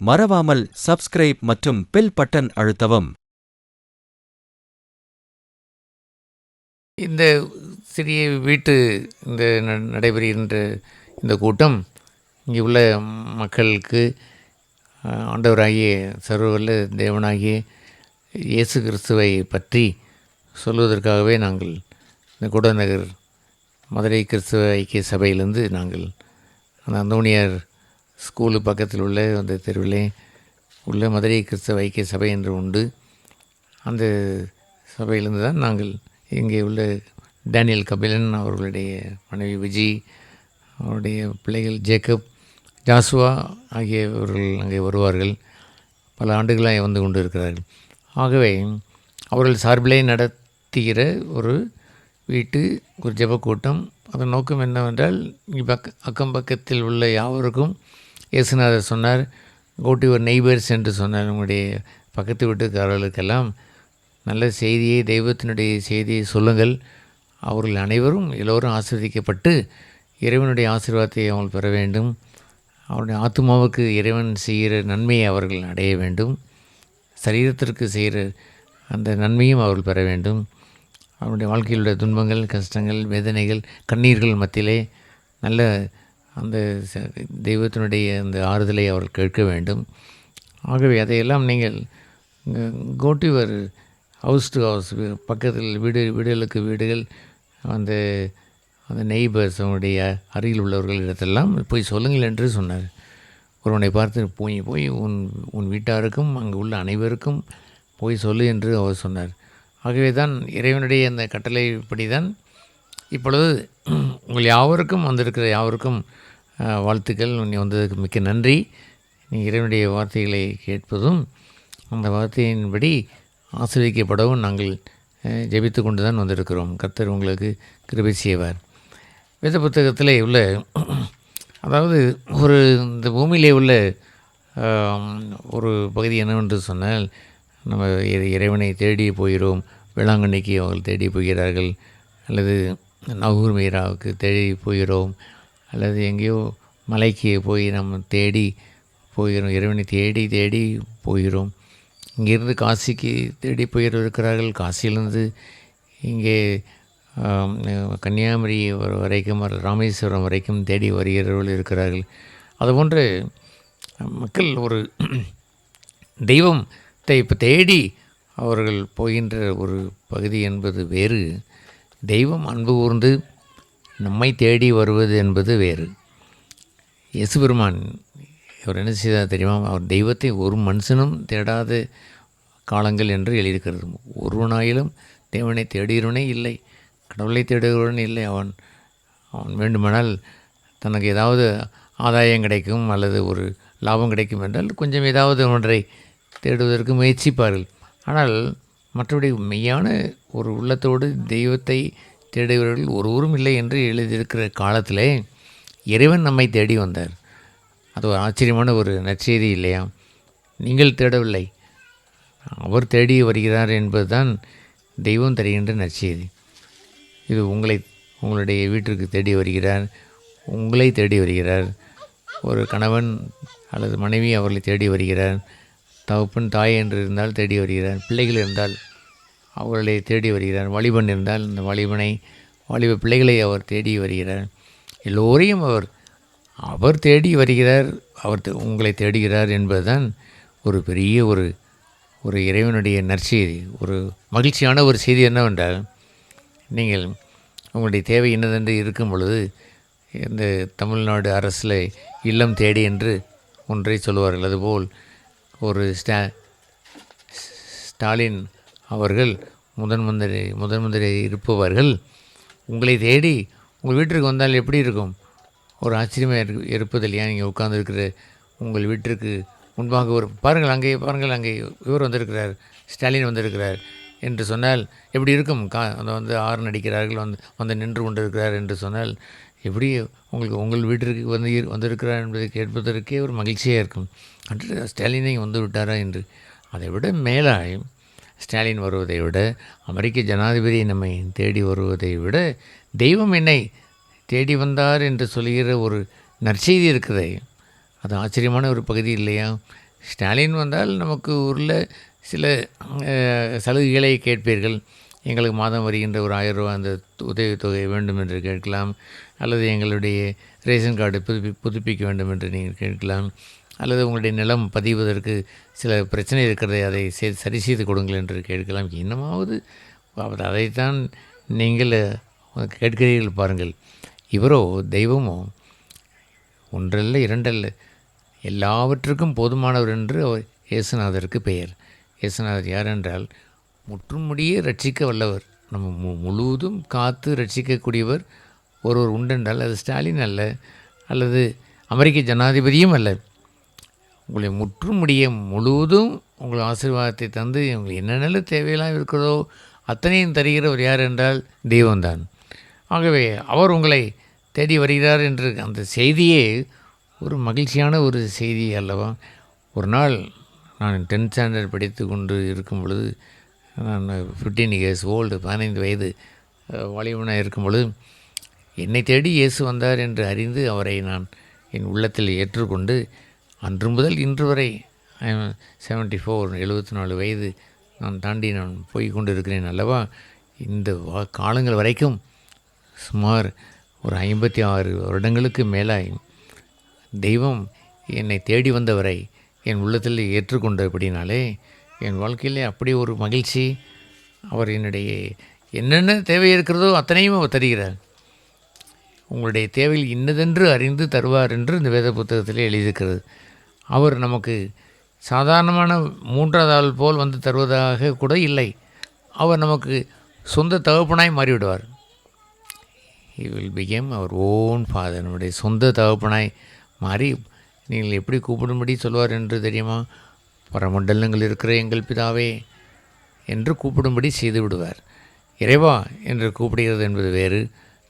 மறவாமல் சப்ஸ்கிரைப் மற்றும் bell button அழுத்தவும். இந்த சிறிய வீட்டு இந்த நடைபெறுகின்ற இந்த கூட்டம் இங்கே உள்ள மக்களுக்கு ஆண்டவராகிய சர்வவல்ல தேவனாகிய இயேசு கிறிஸ்துவை பற்றி சொல்வதற்காகவே நாங்கள் இந்த குடநகர் மதுரை கிறிஸ்துவ ஐக்கிய சபையிலிருந்து நாங்கள் அந்த அந்தோனியார் ஸ்கூலு பக்கத்தில் உள்ள அந்த தெருவிலே உள்ள மதுரை கிறிஸ்துவ ஐக்கிய சபை என்று உண்டு. அந்த சபையிலிருந்து தான் நாங்கள் இங்கே உள்ள டேனியல் கபிலன் அவர்களுடைய மனைவி விஜி, அவருடைய பிள்ளைகள் ஜேக்கப், ஜாசுவா ஆகியவர்கள் அங்கே வருவார்கள். பல ஆண்டுகளாக வந்து கொண்டு இருக்கிறார்கள். ஆகவே அவர்கள் சார்பிலே நடத்துகிற ஒரு வீட்டு ஒரு ஜெபக்கூட்டம். அதன் நோக்கம் என்னவென்றால், அக்கம் பக்கத்தில் உள்ள யாவருக்கும் இயேசுநாதர் சொன்னார், கோ டு யுவர் நெய்பர்ஸ் என்று சொன்னார். உங்களுடைய பக்கத்து வீட்டுக்காரர்களுக்கெல்லாம் நல்ல செய்தியை, தெய்வத்தினுடைய செய்தியை சொல்லுங்கள். அவர்கள் அனைவரும் எல்லோரும் ஆசீர்வதிக்கப்பட்டு இறைவனுடைய ஆசீர்வாதத்தை அவர்கள் பெற வேண்டும். அவருடைய ஆத்மாவுக்கு இறைவன் செய்கிற நன்மையை அவர்கள் அடைய வேண்டும். சரீரத்திற்கு செய்கிற அந்த நன்மையும் அவர்கள் பெற வேண்டும். அவருடைய வாழ்க்கையில் உள்ள துன்பங்கள், கஷ்டங்கள், வேதனைகள், கண்ணீர்கள் மத்தியிலே நல்ல அந்த தெய்வத்தினுடைய அந்த ஆறுதலை அவர்கள் கேட்க வேண்டும். ஆகவே அதையெல்லாம் நீங்கள் go to your house to house, பக்கத்தில் வீடுகளுக்கு வீடுகள், அந்த அந்த நெய்பர்ஸ், அவனுடைய அருகில் உள்ளவர்கள் இடத்தெல்லாம் போய் சொல்லுங்கள் என்று சொன்னார். ஒருவனை பார்த்து போய் உன் வீட்டாருக்கும் அங்கு உள்ள அனைவருக்கும் போய் சொல்லு என்று அவர் சொன்னார். ஆகவே தான் இறைவனுடைய அந்த கட்டளைப்படி தான் இப்பொழுது உங்கள் யாவருக்கும் வந்திருக்கிற யாவருக்கும் வாழ்த்துக்கள். நீ வந்ததுக்கு மிக்க நன்றி. நீ இறைவனுடைய வார்த்தைகளை கேட்பதும் அந்த வார்த்தையின்படி ஆசீர்வதிக்கப்படவும் நாங்கள் ஜெபித்து கொண்டு தான் வந்திருக்கிறோம். கர்த்தர் உங்களுக்கு கிருபை செய்வார். வேத புத்தகத்திலே உள்ள, அதாவது ஒரு இந்த பூமியிலே உள்ள ஒரு பகுதி என்னவென்று சொன்னால், நம்ம இறைவனை தேடி போகிறோம். வேளாங்கண்ணிக்கு அவர்கள் தேடி போகிறார்கள், அல்லது நகூர் மீராவுக்கு தேடி போகிறோம், அல்லது எங்கேயோ மலைக்கு போய் நம்ம தேடி போகிறோம். இறைவனை தேடி போகிறோம். இங்கேருந்து காசிக்கு தேடி போயிருக்கிறார்கள். காசியிலிருந்து இங்கே கன்னியாகுமரி வரைக்கும், ராமேஸ்வரம் வரைக்கும் தேடி வருகிறவர்கள் இருக்கிறார்கள். அதுபோன்று மக்கள் ஒரு தெய்வத்தை இப்போ தேடி அவர்கள் போகின்ற ஒரு பகுதி என்பது வேறு. தெய்வம் அன்பு கூர்ந்து நம்மை தேடி வருவது என்பது வேறு. இயேசு பெருமான் அவர் என்ன செய்தார் தெரியுமா? அவர் தெய்வத்தை ஒரு மனுஷனும் தேடாத காலங்கள் என்று எழுதியிருக்கிறது. ஒருவனாயிலும் தேவனை தேடுகிறவனே இல்லை, கடவுளை தேடுகிறவன் இல்லை. அவன் வேண்டுமானால் தனக்கு ஏதாவது ஆதாயம் கிடைக்கும் அல்லது ஒரு லாபம் கிடைக்கும் என்றால் கொஞ்சம் ஏதாவது ஒன்றை தேடுவதற்கு முயற்சிப்பார்கள். ஆனால் மற்றபடி மெய்யான ஒரு உள்ளத்தோடு தெய்வத்தை தேடுகிறவர்கள் ஒருவரும் இல்லை என்று எழுதியிருக்கிற காலத்திலே இறைவன் நம்மை தேடி வந்தார். அது ஒரு ஆச்சரியமான ஒரு நற்செய்தி இல்லையா? நீங்கள் தேடவில்லை, அவர் தேடி வருகிறார் என்பது தான் தெய்வம் தருகின்ற நற்செய்தி. இது உங்களுடைய வீட்டிற்கு தேடி வருகிறார், உங்களை தேடி வருகிறார். ஒரு கணவன் அல்லது மனைவி அவர்களை தேடி வருகிறார். தகப்பன் தாய் என்று இருந்தால் தேடி வருகிறார். பிள்ளைகள் இருந்தால் அவர்களை தேடி வருகிறார். வாலிபன் இருந்தால் இந்த வாலிப பிள்ளைகளை அவர் தேடி வருகிறார். எல்லோரையும் அவர் தேடி வருகிறார். உங்களை தேடுகிறார் என்பதுதான் ஒரு பெரிய ஒரு இறைவனுடைய நற்செய்தி. ஒரு மகிழ்ச்சியான ஒரு செய்தி என்னவென்றால், நீங்கள் உங்களுடைய தேவை என்னதென்று இருக்கும் பொழுது இந்த தமிழ்நாடு அரசில் இல்லம் தேடி என்று ஒன்றை சொல்லுவார்கள். அதுபோல் ஒரு ஸ்டாலின் அவர்கள் முதன்மந்திரி இருப்பவர்கள் உங்களை தேடி உங்கள் வீட்டிற்கு வந்தால் எப்படி இருக்கும்? ஒரு ஆச்சரியமாக இருப்பது இல்லையா? நீங்கள் உட்கார்ந்துருக்கிற உங்கள் வீட்டிற்கு முன்பாக பாருங்கள் அங்கே இவர் வந்திருக்கிறார், ஸ்டாலின் வந்திருக்கிறார் என்று சொன்னால் எப்படி இருக்கும்? வந்து ஆரன் அடிக்கிறார்கள், வந்து நின்று கொண்டிருக்கிறார் என்று சொன்னால் எப்படி உங்கள் வீட்டிற்கு வந்திருக்கிறார் என்பதை கேட்பதற்கே ஒரு மகிழ்ச்சியாக இருக்கும். அன்று ஸ்டாலினை வந்து விட்டாரா என்று. அதை விட மேலாய் ஸ்டாலின் வருவதை விட, அமெரிக்க ஜனாதிபதி நம்மை தேடி வருவதை விட, தெய்வம் என்னை தேடி வந்தார் என்று சொல்கிற ஒரு நற்செய்தி இருக்குது. அது ஆச்சரியமான ஒரு பகுதி இல்லையா? ஸ்டாலின் வந்தால் நமக்கு ஊரில் சில சலுகைகளை கேட்பீர்கள். எங்களுக்கு மாதம் வருகின்ற ஒரு 1000 ரூபா அந்த உதவித்தொகை வேண்டும் என்று கேட்கலாம், அல்லது எங்களுடைய ரேஷன் கார்டு புதுப்பிக்க வேண்டும் என்று நீங்கள் கேட்கலாம், அல்லது உங்களுடைய நிலம் பதிவதற்கு சில பிரச்சனை இருக்கிறதை அதை சரி செய்து கொடுங்கள் என்று கேட்கலாம். இன்னமாவது அதைத்தான் நீங்கள் கேட்கிறீர்கள் பாருங்கள். இவரோ தெய்வமோ ஒன்றல்ல இரண்டல்ல எல்லாவற்றுக்கும் போதுமானவர் என்று அவர் இயேசுநாதருக்கு பெயர். இயேசுநாதர் யார் என்றால் முற்றுமுடியே ரட்சிக்க வல்லவர், நம்ம முழுவதும் காத்து ரட்சிக்கக்கூடியவர் ஒருவர் உண்டென்றால் அது ஸ்டாலின் அல்ல, அல்லது அமெரிக்க ஜனாதிபதியும் அல்ல. உங்களை முற்றுமுடிய முழுவதும் உங்கள் ஆசீர்வாதத்தை தந்து உங்களுக்கு என்னென்ன தேவையெல்லாம் இருக்கிறதோ அத்தனையும் தருகிறவர் யார் என்றால் தெய்வம்தான். ஆகவே அவர் உங்களை தேடி வருகிறார் என்று அந்த செய்தியே ஒரு மகிழ்ச்சியான ஒரு செய்தி அல்லவா. ஒரு நாள் நான் 10th ஸ்டாண்டர்ட் படித்து கொண்டு இருக்கும் பொழுது, நான் 15 years old, 15 வயது வாலிபனாக இருக்கும் பொழுது என்னை தேடி இயேசு வந்தார் என்று அறிந்து அவரை நான் என் உள்ளத்தில் ஏற்றுக்கொண்டு அன்று முதல் இன்று வரை 74 வயது நான் தாண்டி நான் போய் கொண்டு இருக்கிறேன் அல்லவா. இந்த காலங்கள் வரைக்கும் சுமார் ஒரு 56 வருடங்களுக்கு மேலாய் தெய்வம் என்னை தேடி வந்தவரை என் உள்ளத்தில் ஏற்றுக்கொண்டபடினாலே என் வாழ்க்கையிலே அப்படி ஒரு மகிழ்ச்சி. அவர் என்னுடைய என்னென்ன தேவை இருக்கிறதோ அத்தனையும் அவர் தருகிறார். உங்களுடைய தேவையில் இன்னதென்று அறிந்து தருவார் என்று இந்த வேத புத்தகத்திலே எழுதியிருக்கிறது. அவர் நமக்கு சாதாரணமான 3வது ஆள் போல் வந்து தருவதாக கூட இல்லை. அவர் நமக்கு சொந்த தகப்பனாய் மாறிவிடுவார். He will become our own father. நம்முடைய சொந்த தகப்பனாய் மாறி நீங்கள் எப்படி கூப்பிடும்படி சொல்வார் என்று தெரியுமா? பரமண்டலங்கள் இருக்கிற எங்கள் பிதாவே என்று கூப்பிடும்படி செய்து விடுவார். இறைவா என்று கூப்பிடுகிறது என்பது வேறு,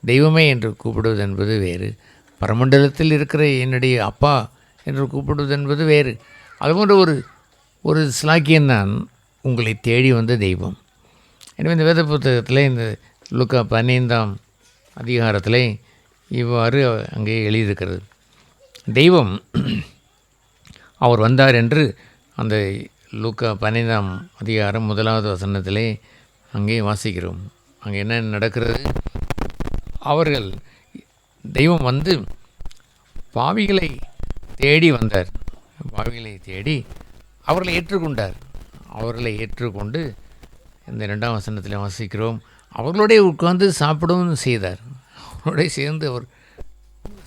தெய்வமே என்று கூப்பிடுவது என்பது வேறு, பரமண்டலத்தில் இருக்கிற என்னுடைய அப்பா என்று கூப்பிடுவது என்பது வேறு. அதுபோன்ற ஒரு ஸ்லாக்கியம்தான் உங்களை தேடி வந்த தெய்வம். எனவே இந்த வேத புத்தகத்தில் இந்த லூக்கா 15ஆம் அதிகாரத்தில் இவ்வாறு அங்கே எழுதியிருக்கிறது. தெய்வம் அவர் வந்தார் என்று அந்த லூக்கா 15ஆம் அதிகாரம் 1வது வசனத்திலே அங்கே வாசிக்கிறோம். அங்கே என்ன நடக்கிறது? அவர்கள் தெய்வம் வந்து பாவிகளை தேடி வந்தார். பாவிகளை தேடி அவர்களை ஏற்றுக்கொண்டார். அவர்களை ஏற்றுக்கொண்டு இந்த 2ஆம் வசனத்தில் வாசிக்கிறோம், அவர்களுடைய உட்கார்ந்து சாப்பிடவும் செய்தார். அவருடைய சேர்ந்து அவர்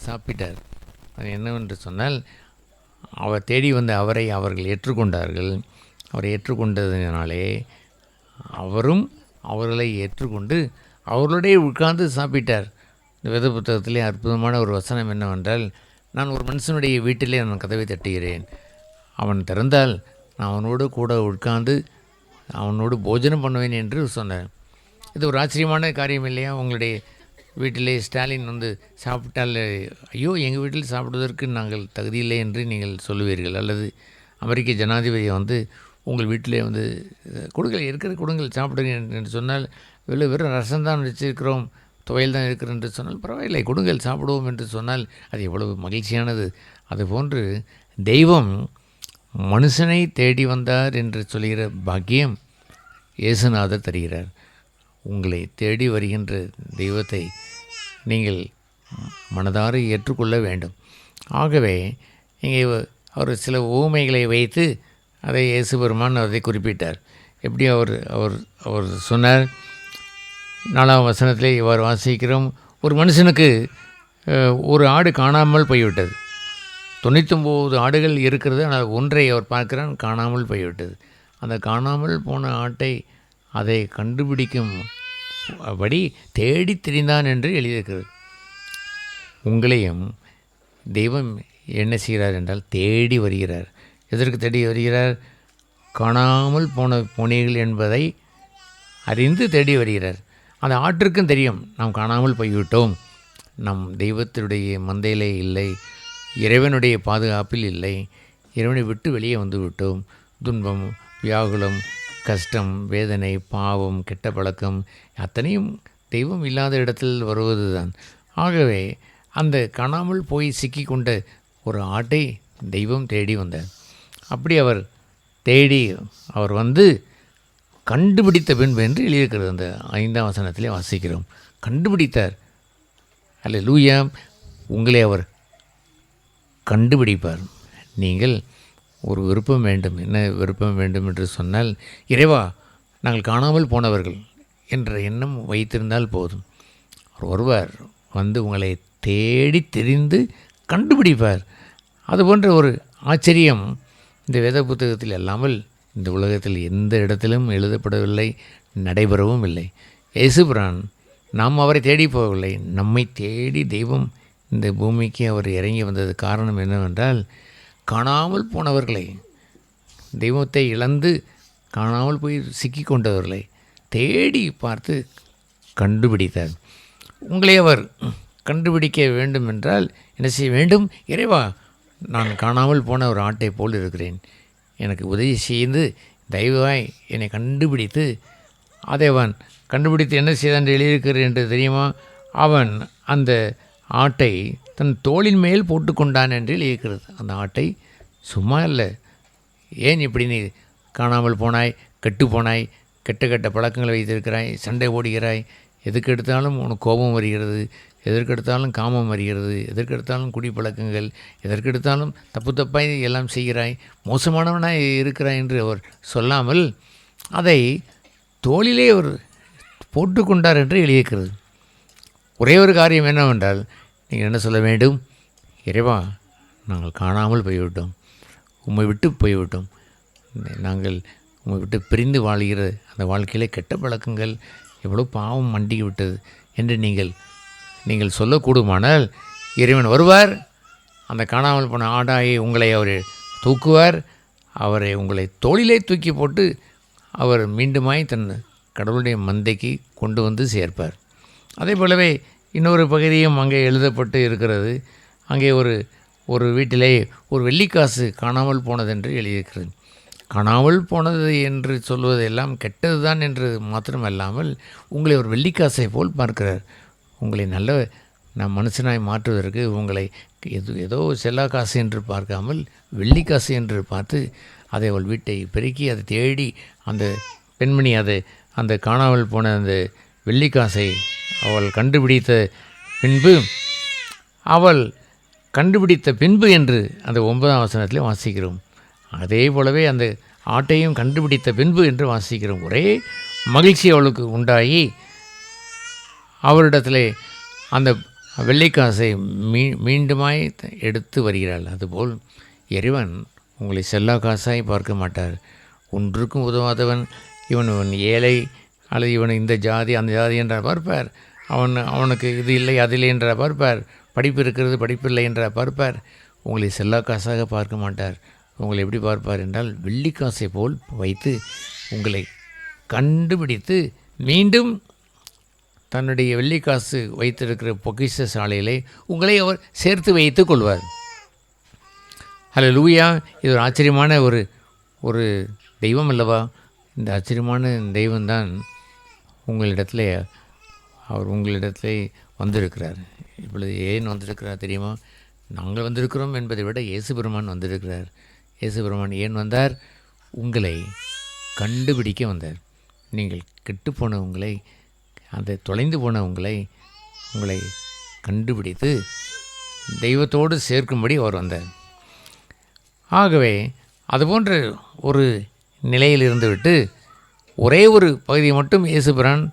சாப்பிட்டார். அது என்னவென்று சொன்னால், அவர் தேடி வந்த அவரை அவர்கள் ஏற்றுக்கொண்டார்கள். அவரை ஏற்றுக்கொண்டதினாலே அவரும் அவர்களை ஏற்றுக்கொண்டு அவர்களுடைய உட்கார்ந்து சாப்பிட்டார். இந்த வேத புத்தகத்திலே அற்புதமான ஒரு வசனம் என்னவென்றால், நான் ஒரு மனுஷனுடைய வீட்டிலே நான் கதவை தட்டுகிறேன், அவன் திறந்தால் நான் அவனோடு கூட உட்கார்ந்து அவனோடு போஜனம் பண்ணுவேன் என்று சொன்னார். இது ஒரு ஆச்சரியமான காரியம் இல்லையா? உங்களுடைய வீட்டிலே ஸ்டாலின் வந்து சாப்பிட்டால், ஐயோ எங்கள் வீட்டில் சாப்பிடுவதற்கு நாங்கள் தகுதியில்லை என்று நீங்கள் சொல்லுவீர்கள். அல்லது அமெரிக்க ஜனாதிபதியை வந்து உங்கள் வீட்டிலே வந்து கொடுங்கள் சாப்பிடுங்க என்று சொன்னால், வெறும் ரசம்தான் வச்சுருக்கிறோம், துவையல் தான் இருக்கிறது என்று சொன்னால் பரவாயில்லை, கொடுங்கள் சாப்பிடுவோம் என்று சொன்னால் அது எவ்வளவு மகிழ்ச்சியானது. அதுபோன்று தெய்வம் மனுஷனை தேடி வந்தார் என்று சொல்கிற பாக்கியம் இயேசுநாதர் தருகிறார். உங்களை தேடி வருகின்ற தெய்வத்தை நீங்கள் மனதார ஏற்றுக்கொள்ள வேண்டும். ஆகவே இங்கே அவர் சில ஊமைகளை வைத்து அதை இயேசு பெருமான் அதை குறிப்பிட்டார். எப்படி அவர் சொன்னார்? 4ஆம் வசனத்திலே இவ்வாறு வாசிக்கிறோம், ஒரு மனுஷனுக்கு ஒரு ஆடு காணாமல் போய்விட்டது. 99 ஆடுகள் இருக்கிறது, ஆனால் ஒன்றை அவர் பார்க்கிறான், காணாமல் போய்விட்டது. அந்த காணாமல் போன ஆட்டை அதை கண்டுபிடிக்கும்படி தேடி திரிந்தான் என்று எழுதியிருக்கிறது. உங்களையும் தெய்வம் என்ன செய்கிறார் என்றால் தேடி வருகிறார். எதற்கு தேடி வருகிறார்? காணாமல் போனீர்கள் என்பதை அறிந்து தேடி வருகிறார். அந்த ஆட்டிற்கும் தெரியும், நாம் காணாமல் போய்விட்டோம், நம் தெய்வத்தினுடைய மந்தையிலே இல்லை, இறைவனுடைய பாதுகாப்பில் இல்லை, இறைவனை விட்டு வெளியே வந்து விட்டோம். துன்பம், வியாகுலம், கஷ்டம், வேதனை, பாவம், கெட்ட பழக்கம் அத்தனையும் தெய்வம் இல்லாத இடத்தில் வருவது தான். ஆகவே அந்த காணாமல் போய் சிக்கி கொண்ட ஒரு ஆட்டை தெய்வம் தேடி வந்தார். அப்படி அவர் தேடி அவர் வந்து கண்டுபிடித்த பின்பு என்று எழுதியிருக்கிறது. அந்த 5ஆம் வசனத்திலே வாசிக்கிறோம். கண்டுபிடித்தார். அல்லேலூயா. உங்களை அவர் கண்டுபிடிப்பார். நீங்கள் ஒரு விருப்பம் வேண்டும். என்ன விருப்பம் வேண்டும் என்று சொன்னால், இறைவா நாங்கள் காணாமல் போனவர்கள் என்ற எண்ணம் வைத்திருந்தால் போதும். அவர் வருவார், வந்து உங்களை தேடி தெரிந்து கண்டுபிடிப்பார். அதுபோன்ற ஒரு ஆச்சரியம் இந்த வேத புத்தகத்தில் அல்லாமல் இந்த உலகத்தில் எந்த இடத்திலும் எழுதப்படவில்லை, நடைபெறவும் இல்லை. இயேசுபிரான் நாம் அவரை தேடி போகவில்லை, நம்மை தேடி தெய்வம் இந்த பூமிக்கு அவர் இறங்கி வந்தது காரணம் என்னவென்றால், காணாமல் போனவர்களை, தெய்வத்தை இழந்து காணாமல் போய் சிக்கி கொண்டவர்களை தேடி பார்த்து கண்டுபிடித்தார். உங்களை அவர் கண்டுபிடிக்க வேண்டும் என்றால் என்ன செய்ய வேண்டும்? இறைவா நான் காணாமல் போன ஒரு ஆட்டை போல் இருக்கிறேன், எனக்கு உதவி செய்து தயவாய் என்னை கண்டுபிடித்து, அதை அவன் கண்டுபிடித்து என்ன செய்தான் என்று எழுதியிருக்கிறார் என்று தெரியுமா? அவன் அந்த ஆட்டை தன் தோளின் மேல் போட்டுக்கொண்டான் என்று எழுதியிருக்கிறது. அந்த ஆட்டை சும்மா இல்லை, ஏன் இப்படி நீ காணாமல் போனாய், கெட்டு போனாய், கெட்ட கெட்ட பழக்கங்களை வைத்திருக்கிறாய், சண்டை ஓடுகிறாய், எதுக்கு எடுத்தாலும் உனக்கு கோபம் வருகிறது, எதற்கெடுத்தாலும் காமம் வருகிறது, எதற்கெடுத்தாலும் குடிப்பழக்கங்கள், எதற்கெடுத்தாலும் தப்பு தப்பாய் எல்லாம் செய்கிறாய், மோசமானவனாய் இருக்கிறாய் என்று அவர் சொல்லாமல் அதை தோளிலே அவர் போட்டுக்கொண்டார் என்று எழுதியிருக்கிறது. ஒரே ஒரு காரியம் என்னவென்றால், நீங்கள் என்ன சொல்ல வேண்டும்? இறைவா நாங்கள் காணாமல் போய்விட்டோம், உம்மை விட்டு போய்விட்டோம், நாங்கள் உம்மை விட்டு பிரிந்து வாழ்கிற அந்த வாழ்க்கையிலே கெட்ட பழக்கங்கள் எவ்வளோ பாவம் மண்டி விட்டது என்று நீங்கள் சொல்லக்கூடுமானால், இறைவன் வருவார், அந்த காணாமல் போன ஆடாயை உங்களை அவர் தூக்குவார், அவரை உங்களை தோளிலே தூக்கி போட்டு அவர் மீண்டுமாய் தன் கடவுளுடைய மந்தைக்கு கொண்டு வந்து சேர்ப்பார். அதே போலவே இன்னொரு பகுதியும் அங்கே எழுதப்பட்டு இருக்கிறது. அங்கே ஒரு வீட்டிலே ஒரு வெள்ளிக்காசு காணாமல் போனதென்று எழுதியிருக்கிறது. காணாமல் போனது என்று சொல்வதெல்லாம் கெட்டது தான் என்று மாத்திரமல்லாமல் உங்களை ஒரு வெள்ளிக்காசை போல் பார்க்கிறார். உங்களை நல்ல மனுஷனாய் மாற்றுவதற்கு உங்களை ஏதோ செல்லா காசு என்று பார்க்காமல் வெள்ளிக்காசு என்று பார்த்து அதை அவள் வீட்டை பெருக்கி அதை தேடி அந்த பெண்மணி அந்த காணாமல் போன அந்த வெள்ளிக்காசை அவள் கண்டுபிடித்த பின்பு என்று அந்த 9ஆம் வசனத்திலே வாசிக்கிறோம். அதே போலவே அந்த ஆட்டையும் கண்டுபிடித்த பின்பு என்று வாசிக்கிறோம். ஒரே மகிழ்ச்சி அவளுக்கு உண்டாகி அவரிடத்திலே அந்த வெள்ளிக்காசை மீண்டுமாய் எடுத்து வருகிறாள். அதுபோல் இறைவன் உங்களை செல்லா காசாய் பார்க்க மாட்டார். ஒன்றுக்கும் உதவாதவன், இவன் ஏழை, அல்லது இவன் இந்த ஜாதி அந்த ஜாதி என்றால் பார்ப்பார், அவனுக்கு இது இல்லை அது இல்லை என்றால் பார்ப்பார், படிப்பு இருக்கிறது படிப்பில்லை என்றால் பார்ப்பார். உங்களை செல்லா காசாக பார்க்க மாட்டார். உங்களை எப்படி பார்ப்பார் என்றால், வெள்ளிக்காசை போல் வைத்து உங்களை கண்டுபிடித்து மீண்டும் தன்னுடைய வெள்ளிக்காசு வைத்திருக்கிற பொக்கிஷ சாலையிலே உங்களை அவர் சேர்த்து வைத்து கொள்வார். அல்லேலூயா. இது ஒரு ஆச்சரியமான ஒரு தெய்வம் அல்லவா? இந்த ஆச்சரியமான தெய்வம்தான் உங்களிடத்திலே வந்திருக்கிறார். இப்பொழுது ஏன் வந்திருக்கிறார் தெரியுமா? நாங்கள் வந்திருக்கிறோம் என்பதை விட இயேசு பெருமான் வந்திருக்கிறார். இயேசு பெருமான் ஏன் வந்தார்? உங்களை கண்டுபிடிக்க வந்தார். நீங்கள் கெட்டுப்போன உங்களை, அந்த தொலைந்து போன உங்களை கண்டுபிடித்து தெய்வத்தோடு சேர்க்கும்படி அவர் வந்தார். ஆகவே அதுபோன்ற ஒரு நிலையில் இருந்துவிட்டு ஒரே ஒரு பகுதியை மட்டும் இயேசுபிரான்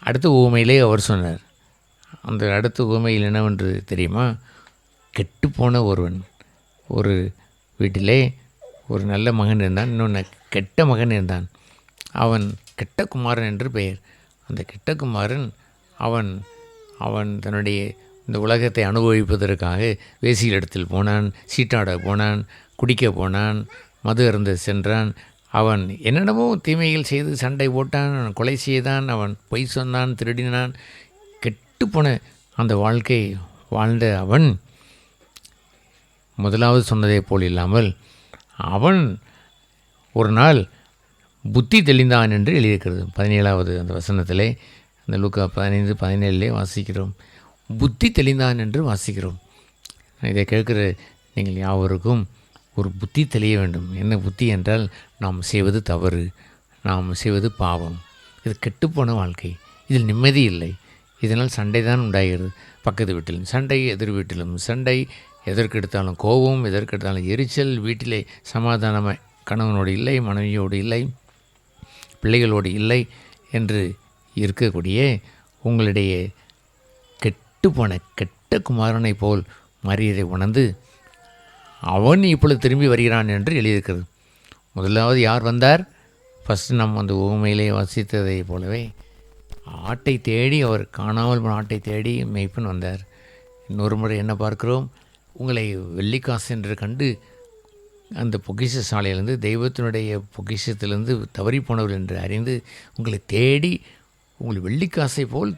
அடுத்த உவமையிலே அவர் சொன்னார். அந்த அடுத்த உவமையில் என்னவென்று தெரியுமா? கெட்டுப்போன ஒரு வீட்டிலே ஒரு நல்ல மகன் இருந்தான், இன்னொன்று கெட்ட மகன் இருந்தான். அவன் கெட்ட குமாரன் என்று பெயர். அந்த கெட்ட குமாரன் அவன் தன்னுடைய இந்த உலகத்தை அனுபவிப்பதற்காக வேசியிடத்தில் போனான், சீட்டாட போனான், குடிக்க போனான், மது அருந்த சென்றான். அவன் என்னென்னமோ தீமைகள் செய்து சண்டை போட்டான், கொலை செய்தான், அவன் பொய் சொன்னான், திருடினான். கெட்டுப்போன அந்த வாழ்க்கை வாழ்ந்த அவன் முதலாவது சொன்னதை போல் இல்லாமல் அவன் ஒரு நாள் புத்தி தெளிந்தான் என்று எழுதியிருக்கிறது. 17வது அந்த வசனத்திலே, அந்த லூக்கா 15:17 வாசிக்கிறோம். புத்தி தெளிந்தான் என்று வாசிக்கிறோம். இதை கேட்குற நீங்கள் யாவருக்கும் ஒரு புத்தி தெளிய வேண்டும். என்ன புத்தி என்றால், நாம் செய்வது தவறு, நாம் செய்வது பாவம், இது கெட்டுப்போன வாழ்க்கை, இதில் நிம்மதி இல்லை, இதனால் சண்டை தான் உண்டாகிறது. பக்கத்து வீட்டிலும் சண்டை, எதிர் வீட்டிலும் சண்டை, எதற்கெடுத்தாலும் கோபம், எதற்கெடுத்தாலும் எரிச்சல், வீட்டிலே சமாதானமாக கணவனோடு இல்லை, மனைவியோடு இல்லை, பிள்ளைகளோடு இல்லை என்று இருக்கக்கூடிய உங்களுடைய கெட்டுப்போன கெட்ட குமாரனை போல் மாறியதை உணர்ந்து அவன் இப்பொழுது திரும்பி வருகிறான் என்று எழுதியிருக்கிறது. முதலாவது யார் வந்தார்? ஃபஸ்ட்டு நம்ம அந்த ஊமையிலே வாசித்ததை போலவே ஆட்டை தேடி, அவர் காணாமல் போன ஆட்டை தேடி மேய்ப்பன் வந்தார். இன்னொரு முறை என்ன பார்க்கிறோம்? உங்களை வெள்ளிக்காசு என்று கண்டு அந்த பொக்கிஷ சாலையிலிருந்து, தெய்வத்தினுடைய பொக்கிஷத்திலிருந்து தவறி போனவர்கள் என்று அறிந்து உங்களை தேடி உங்களை வெள்ளிக்காசை போல்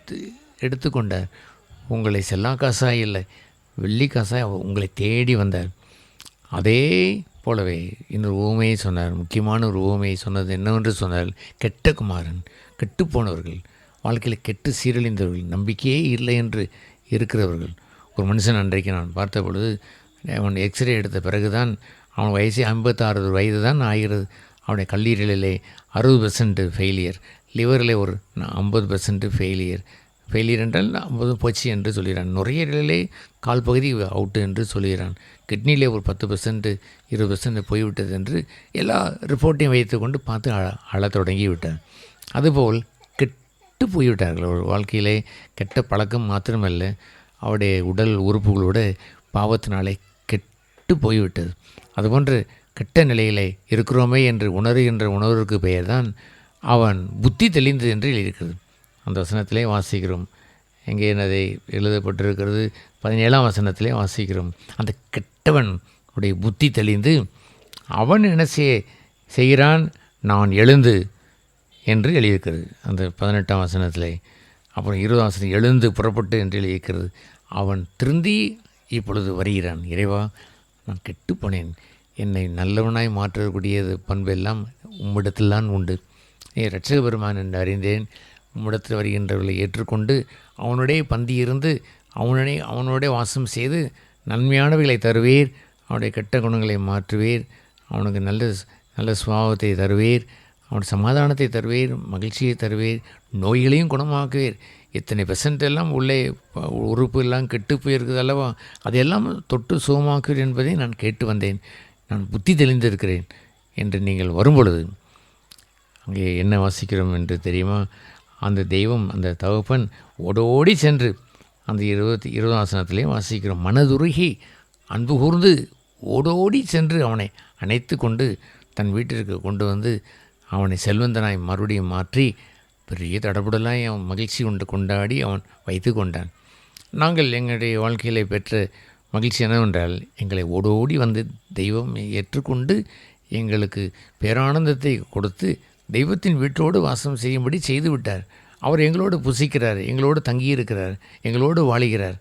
எடுத்துக்கொண்டார். உங்களை செல்லாக்காசாய் இல்லை, வெள்ளிக்காசாய் உங்களை தேடி வந்தார். அதே போலவே இன்னொரு ஊமையை சொன்னார். முக்கியமான ஒரு ஊமையை சொன்னது என்னவென்று சொன்னார்? கெட்ட குமாரன், கெட்டுப்போனவர்கள், வாழ்க்கையில் கெட்டு சீரழிந்தவர்கள், நம்பிக்கையே இல்லை என்று இருக்கிறவர்கள். ஒரு மனுஷன் அன்றைக்கு நான் பார்த்த பொழுது, அவன் எக்ஸ்ரே எடுத்த பிறகு தான் அவன் வயசே 56 வயது தான் ஆகிறது. அவனுடைய கல்லீரலிலே 60% ஃபெயிலியர், லிவரில் ஒரு 50% ஃபெயிலியர் என்றால் 50 போச்சு என்று சொல்கிறான். நுரையீரலிலே கால் பகுதி அவுட்டு என்று சொல்கிறான். கிட்னிலே ஒரு 10% 20% போய்விட்டது என்று எல்லா ரிப்போர்ட்டையும் வைத்து கொண்டு பார்த்து அழத் தொடங்கி விட்டார். அதுபோல் கெட்டு போய்விட்டார்கள். ஒரு வாழ்க்கையிலே கெட்ட பழக்கம் மாத்திரமல்ல, அவருடைய உடல் உறுப்புகளோட பாவத்தினாலே கெட்டு போய்விட்டது. அதுபோன்று கெட்ட நிலையிலே இருக்கிறோமே என்று உணர்கின்ற உணர்வுக்கு பெயர் தான் அவன் புத்தி தெளிந்து என்று எழுதியிருக்கிறது. அந்த வசனத்திலே வாசிக்கிறோம். எங்கே அதை எழுதப்பட்டிருக்கிறது? 17ஆம் வசனத்திலே வாசிக்கிறோம். அந்த கெட்டவன் உடைய புத்தி தெளிந்து அவன் என்ன செய்கிறான்? நான் எழுந்து என்று எழுதியிருக்கிறது அந்த 18ஆம் வசனத்திலே. அப்புறம் 20ஆம் வசனம் எழுந்து புறப்பட்டு என்று எழுதியிருக்கிறது. அவன் திருந்தி இப்பொழுது வருகிறான். இறைவா, நான் கெட்டு போனேன், என்னை நல்லவனாய் மாற்றக்கூடியது பண்பெல்லாம் உம்மிடத்தில்தான் உண்டு. இரட்சக பெருமான் என்று அறிந்தேன். உம்மிடத்தில் வருகின்றவர்களை ஏற்றுக்கொண்டு அவனுடைய பந்தி இருந்து அவனோட வாசம் செய்து நன்மையானவைகளை தருவீர். அவனுடைய கெட்ட குணங்களை மாற்றுவீர். அவனுக்கு நல்ல சுபாவத்தை தருவீர். அவன் சமாதானத்தை தருவீர், மகிழ்ச்சியை தருவீர், நோய்களையும் குணமாக்குவீர். எத்தனை பெர்சன்ட் எல்லாம் உள்ளே உறுப்பு எல்லாம் கெட்டு போயிருக்குது அல்லவா, அதையெல்லாம் தொட்டு சுகமாக்குவீர் என்பதை நான் கேட்டு வந்தேன். நான் புத்தி தெளிந்திருக்கிறேன் என்று நீங்கள் வரும்பொழுது அங்கே என்ன வாசிக்கிறோம் என்று தெரியுமா? அந்த தெய்வம், அந்த தகப்பன் ஓடோடி சென்று அந்த 20ஆம் வசனத்திலேயும் வாசிக்கிறோம். மனதுருகி அன்பு கூர்ந்து ஓடோடி சென்று அவனை அணைத்து கொண்டு தன் வீட்டிற்கு கொண்டு வந்து அவனை செல்வந்தனாய் மறுபடியும் மாற்றி பெரிய தடபுடலாய் அவன் மகிழ்ச்சி கொண்டாடி அவன் வைத்து கொண்டான். நாங்கள் எங்களுடைய வாழ்க்கையில் பெற்ற மகிழ்ச்சி என்னவென்றால், எங்களை ஓடோடி வந்து தெய்வம் ஏற்றுக்கொண்டு எங்களுக்கு பேரானந்தத்தை கொடுத்து தெய்வத்தின் வீட்டோடு வாசம் செய்யும்படி செய்து விட்டார். அவர் எங்களோடு புசிக்கிறார், எங்களோடு தங்கியிருக்கிறார், எங்களோடு வாழுகிறார்.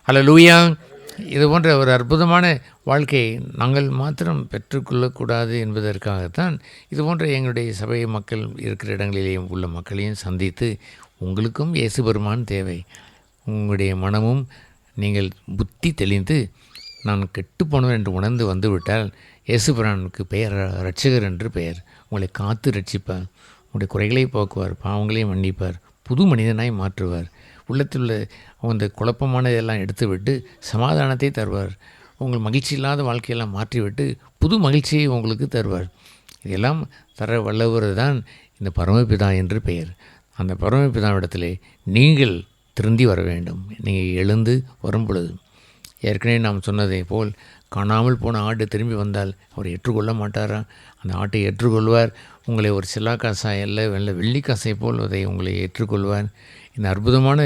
அல்லேலூயா! இது போன்ற ஒரு அற்புதமான வாழ்க்கையை நாங்கள் மாத்திரம் பெற்றுக்கொள்ளக்கூடாது என்பதற்காகத்தான் இது போன்ற எங்களுடைய சபை மக்கள் இருக்கிற இடங்களிலேயும் உள்ள மக்களையும் சந்தித்து, உங்களுக்கும் இயேசு பெருமான் தேவை, உங்களுடைய மனமும் நீங்கள் புத்தி தெளிந்து நான் கெட்டுப்போனவன் என்று உணர்ந்து வந்துவிட்டால் இயேசு பெருமானுக்கு பெயர் இரட்சகர் என்று பெயர். உங்களை காத்து ரட்சிப்பார், உங்களுடைய குறைகளை போக்குவார், பாவங்களையும் மன்னிப்பார், புது மனிதனாய் மாற்றுவார். உள்ளத்தில் உள்ள அந்த குழப்பமானதெல்லாம் எடுத்துவிட்டு சமாதானத்தை தருவார். உங்கள் மகிழ்ச்சி இல்லாத வாழ்க்கையெல்லாம் மாற்றிவிட்டு புது மகிழ்ச்சியை உங்களுக்கு தருவார். இதெல்லாம் தர வல்லவர் தான் இந்த பரமபிதா என்று பெயர். அந்த பரமபிதாவிடத்திலே நீங்கள் திருந்தி வர வேண்டும். நீங்கள் எழுந்து வரும் பொழுது, ஏற்கனவே நாம் சொன்னதை போல், காணாமல் போன ஆடு திரும்பி வந்தால் அவர் ஏற்றுக்கொள்ள மாட்டாரா? அந்த ஆட்டை ஏற்றுக்கொள்வார். உங்களை ஒரு சிலாக்காசாய் அல்ல வெள்ளிக்காசை போல் அதை உங்களை ஏற்றுக்கொள்வார். இந்த அற்புதமான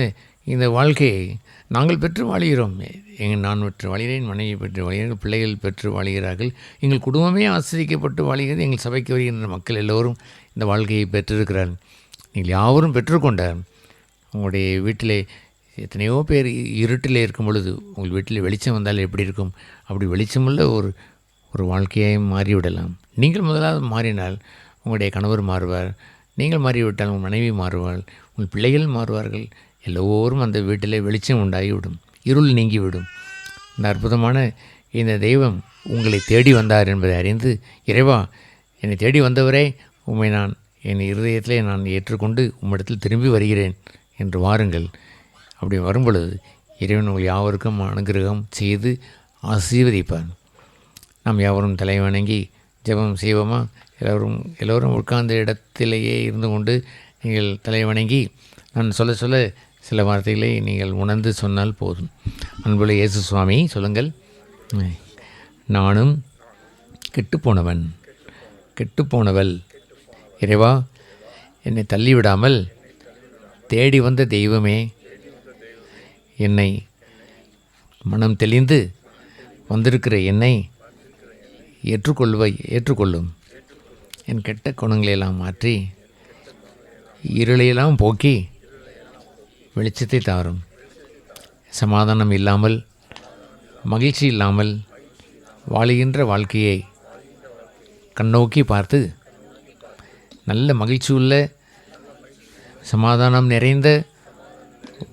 இந்த வாழ்க்கையை நாங்கள் பெற்று வாழ்கிறோம். நான் பெற்று வாழ்கிறேன், மனைவி பெற்று வாழ்கிறேன், பிள்ளைகள் பெற்று வாழ்கிறார்கள், எங்கள் குடும்பமே ஆசிரியக்கப்பட்டு வாழ்கிறது. எங்கள் சபைக்கு வருகின்ற மக்கள் எல்லோரும் இந்த வாழ்க்கையை பெற்றிருக்கிறார்கள். நீங்கள் யாவரும் பெற்றுக்கொண்டார். உங்களுடைய வீட்டிலே எத்தனையோ பேர் இருட்டில் இருக்கும் பொழுது உங்கள் வீட்டில் வெளிச்சம் வந்தால் எப்படி இருக்கும்? அப்படி வெளிச்சமுள்ள ஒரு வாழ்க்கையை மாறிவிடலாம். நீங்கள் முதலாவது மாறினால் உங்களுடைய கணவர் மாறுவார். நீங்கள் மாறிவிட்டால் உங்கள் மனைவி மாறுவாள், உங்கள் பிள்ளைகள் மாறுவார்கள். எல்லோரும் அந்த வீட்டிலே வெளிச்சம் உண்டாகிவிடும், இருள் நீங்கிவிடும். இந்த அற்புதமான இந்த தெய்வம் உங்களை தேடி வந்தார் என்பதை அறிந்து, இறைவா, என்னை தேடி வந்தவரே, உம்மை நான் என் இருதயத்திலே நான் ஏற்றுக்கொண்டு உம்மிடத்தில் திரும்பி வருகிறேன் என்று வாருங்கள். அப்படி வரும்பொழுது இறைவன் உங்கள் யாவருக்கும் அனுகிரகம் செய்து ஆசீர்வதிப்பார். நாம் யாவரும் தலை வணங்கி ஜெபம் செய்வோமா? எல்லோரும் உட்கார்ந்த இடத்திலேயே இருந்து கொண்டு நீங்கள் தலை வணங்கி நான் சொல்ல சொல்ல சில வார்த்தைகளை நீங்கள் உணர்ந்து சொன்னால் போதும். அன்புள்ள இயேசு சுவாமி, சொல்லுங்கள். நானும் கெட்டுப்போனவள். இறைவா, என்னை தள்ளிவிடாமல் தேடி வந்த தெய்வமே, என்னை மனம் தெளிந்து வந்திருக்கிற என்னை ஏற்றுக்கொள்ளும். என் கெட்ட குணங்களையெல்லாம் மாற்றி இருளையெல்லாம் போக்கி வெளிச்சத்தை தாரும். சமாதானம் இல்லாமல், மகிழ்ச்சி இல்லாமல் வாழுகின்ற வாழ்க்கையை கண்ணோக்கி பார்த்து நல்ல மகிழ்ச்சியுள்ள, சமாதானம் நிறைந்த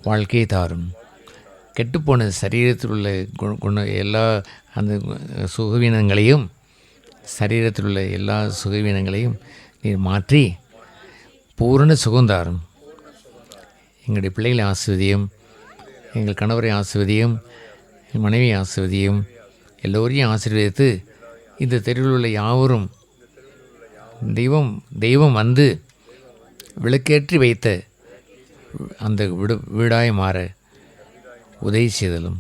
வாழ்க்கையை தாரும். கெட்டுப்போன சரீரத்தில் உள்ள எல்லா அந்த சுகவீனங்களையும், சரீரத்தில் உள்ள எல்லா சுகவீனங்களையும் நீர் மாற்றி பூரண சுகந்தாரும். எங்களுடைய பிள்ளைகளை ஆசிர்வதியும், எங்கள் கணவரை ஆசிர்வதியும், என் மனைவி ஆசிர்வதியும், எல்லோரையும் ஆசீர்வதித்து இந்த தெருவில் உள்ள யாவரும் தெய்வம் வந்து விளக்கேற்றி வைத்த அந்த வீடாய் மாற உதவி செய்தலும்.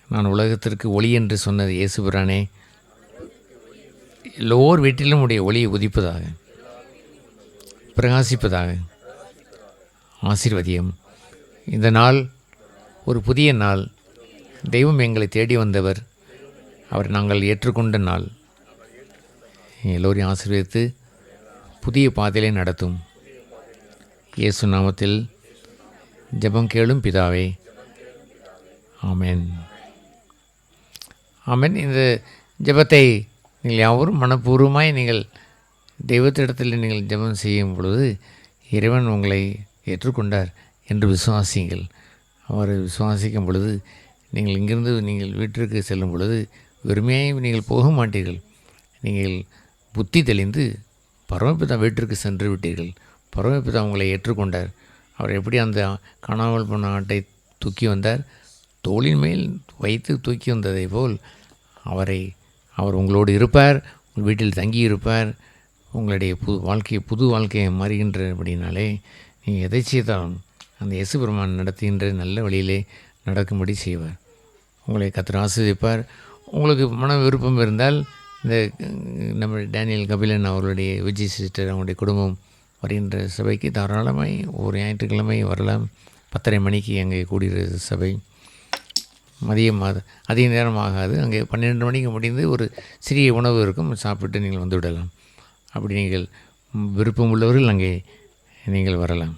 நான் உலகத்திற்கு ஒளி என்று சொன்னது இயேசுபிரானே, எல்லோர் வீட்டிலும் உடைய ஒளி உதிப்பதாக, பிரகாசிப்பதாக ஆசீர்வதியும். இந்த நாள் ஒரு புதிய நாள். தெய்வம் எங்களை தேடி வந்தவர், அவர் நாங்கள் ஏற்றுக்கொண்ட நாள். எல்லோரையும் ஆசீர்வதித்து புதிய பாதையிலே நடத்தும். இயேசு நாமத்தில் ஜெபம் கேளும் பிதாவே, ஆமென். ஆமென். இந்த ஜெபத்தை நீங்கள் யாவரும் மனப்பூர்வமாய் நீங்கள் தெய்வத்திடத்தில் நீங்கள் ஜெபம் செய்யும் பொழுது இறைவன் உங்களை ஏற்றுக்கொண்டார் என்று விசுவாசியுங்கள். அவரை விசுவாசிக்கும் பொழுது நீங்கள் இங்கிருந்து நீங்கள் வீட்டிற்கு செல்லும் பொழுது வெறுமையாக நீங்கள் போக மாட்டீர்கள். நீங்கள் புத்தி தெளிந்து பரமபிதா வீட்டிற்கு சென்று விட்டீர்கள். பரமபிதா உங்களை ஏற்றுக்கொண்டார். அவர் எப்படி அந்த காணாமல் போன ஆட்டை தூக்கி வந்தார், தோளின் மேல் வைத்து தூக்கி வந்ததை போல் அவர் உங்களோடு இருப்பார், உங்கள் வீட்டில் தங்கி இருப்பார். உங்களுடைய புது வாழ்க்கையை மாறுகின்றபடினாலே நீங்கள் எதை செய்தாலும் அந்த இயேசு பெருமான் நடத்துகின்ற நல்ல வழியிலே நடக்கும்படி செய்வார். உங்களை கர்த்தர் ஆசீர்வதிப்பார். உங்களுக்கு மன விருப்பம் இருந்தால் இந்த நம்ம டேனியல் கபிலன் அவர்களுடைய விஜய் சிஸ்டர் அவங்களுடைய குடும்பம் வருகின்ற சபைக்கு தாராளமாய் ஒரு ஞாயிற்றுக்கிழமை வரலாம். 10:30 மணிக்கு அங்கே கூடுகிற சபை. மதியம் அதிக நேரம் ஆகாது. அங்கே 12 மணிக்கு முடிந்து ஒரு சிறிய உணவு இருக்கும், சாப்பிட்டு நீங்கள் வந்து விடலாம். அப்படி நீங்கள் விருப்பம் உள்ளவர்கள் அங்கே நீங்கள் வரலாம்.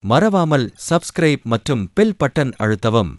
மறவாமல் சப்ஸ்கிரைப் மற்றும் பெல் பட்டன் அழுத்தவும்.